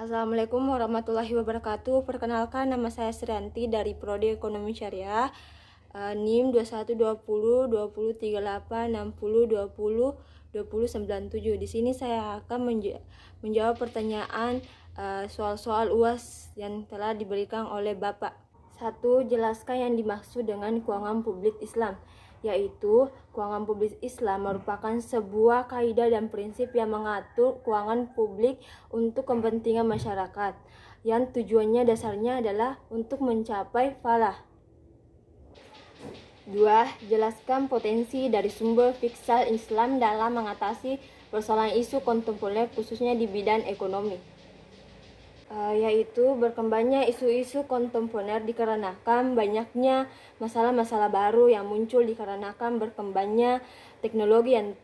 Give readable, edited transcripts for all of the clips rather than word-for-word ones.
Assalamualaikum warahmatullahi wabarakatuh. Perkenalkan, nama saya Srianti dari Prodi Ekonomi Syariah, NIM 21203860202097. Di sini saya akan menjawab pertanyaan soal-soal UAS yang telah diberikan oleh Bapak. 1. Jelaskan yang dimaksud dengan keuangan publik Islam, yaitu keuangan publik Islam merupakan sebuah kaidah dan prinsip yang mengatur keuangan publik untuk kepentingan masyarakat, yang tujuannya dasarnya adalah untuk mencapai falah. 2. Jelaskan potensi dari sumber fiskal Islam dalam mengatasi persoalan isu kontemporer khususnya di bidang ekonomi. Yaitu berkembangnya isu-isu kontemporer dikarenakan banyaknya masalah-masalah baru yang muncul dikarenakan berkembangnya teknologi yang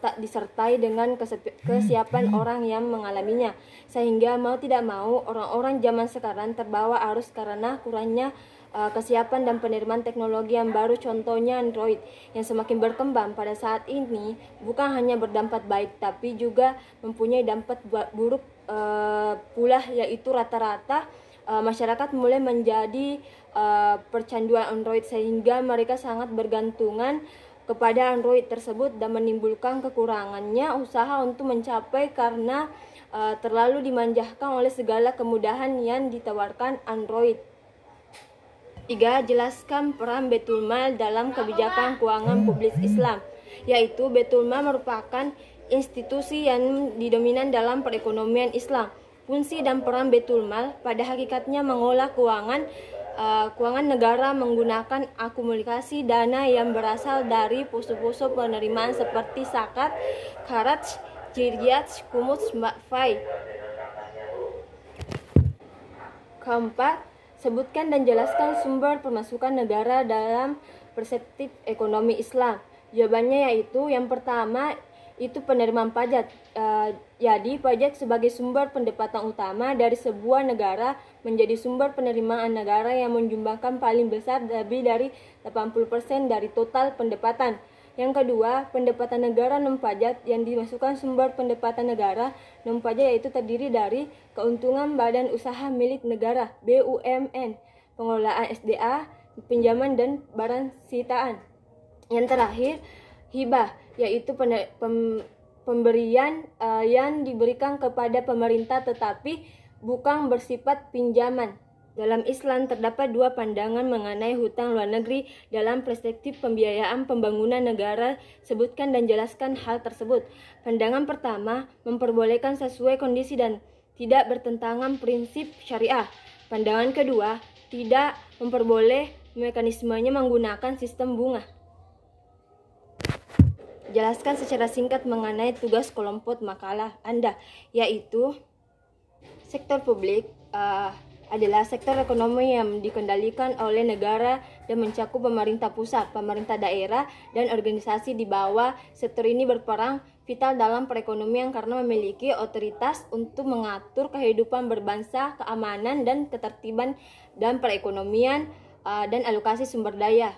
tak disertai dengan kesiapan orang yang mengalaminya, sehingga mau tidak mau orang-orang zaman sekarang terbawa arus karena kurangnya kesiapan dan penerimaan teknologi yang baru, contohnya Android yang semakin berkembang pada saat ini bukan hanya berdampak baik tapi juga mempunyai dampak buruk pula, yaitu rata-rata masyarakat mulai menjadi percanduan Android sehingga mereka sangat bergantungan kepada Android tersebut dan menimbulkan kekurangannya usaha untuk mencapai karena terlalu dimanjakan oleh segala kemudahan yang ditawarkan Android. 3. Jelaskan peran Baitul Mal dalam kebijakan keuangan publik Islam, yaitu Baitul Mal merupakan institusi yang didominan dalam perekonomian Islam. Fungsi dan peran Baitul Mal pada hakikatnya mengolah keuangan negara menggunakan akumulasi dana yang berasal dari pusat-pusat penerimaan seperti zakat, kharaj, jizyah, kumus, fai. 4. Sebutkan dan jelaskan sumber pemasukan negara dalam perspektif ekonomi Islam. Jawabannya yaitu yang pertama itu penerimaan pajak. Jadi pajak sebagai sumber pendapatan utama dari sebuah negara menjadi sumber penerimaan negara yang menyumbangkan paling besar lebih dari 80% dari total pendapatan. Yang kedua, pendapatan negara non pajak yang dimasukkan sumber pendapatan negara non pajak yaitu terdiri dari keuntungan badan usaha milik negara BUMN, pengelolaan SDA, pinjaman dan barang sitaan. Yang terakhir, hibah yaitu pemberian yang diberikan kepada pemerintah tetapi bukan bersifat pinjaman. Dalam Islam terdapat dua pandangan mengenai hutang luar negeri dalam perspektif pembiayaan pembangunan negara. Sebutkan dan jelaskan hal tersebut. Pandangan pertama, memperbolehkan sesuai kondisi dan tidak bertentangan prinsip syariah. Pandangan kedua, tidak memperboleh mekanismenya menggunakan sistem bunga. Jelaskan secara singkat mengenai tugas kelompok makalah Anda, yaitu sektor publik adalah sektor ekonomi yang dikendalikan oleh negara dan mencakup pemerintah pusat, pemerintah daerah, dan organisasi di bawah. Sektor ini berperan vital dalam perekonomian karena memiliki otoritas untuk mengatur kehidupan berbangsa, keamanan dan ketertiban dan perekonomian dan alokasi sumber daya.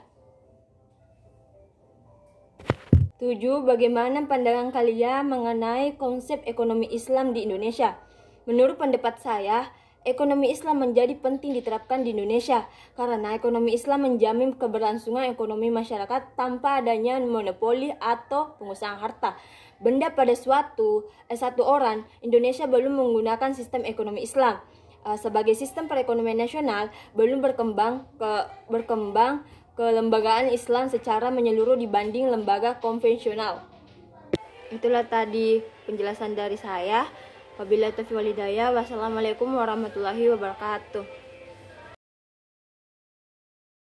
7. Bagaimana pandangan kalian mengenai konsep ekonomi Islam di Indonesia? Menurut pendapat saya, ekonomi Islam menjadi penting diterapkan di Indonesia karena ekonomi Islam menjamin keberlangsungan ekonomi masyarakat tanpa adanya monopoli atau pengusahaan harta benda pada satu orang. Indonesia belum menggunakan sistem ekonomi Islam sebagai sistem perekonomian nasional, belum berkembang kelembagaan Islam secara menyeluruh dibanding lembaga konvensional. Itulah tadi penjelasan dari saya. Wabillahi taufiq wal hidayah. Wassalamualaikum warahmatullahi wabarakatuh.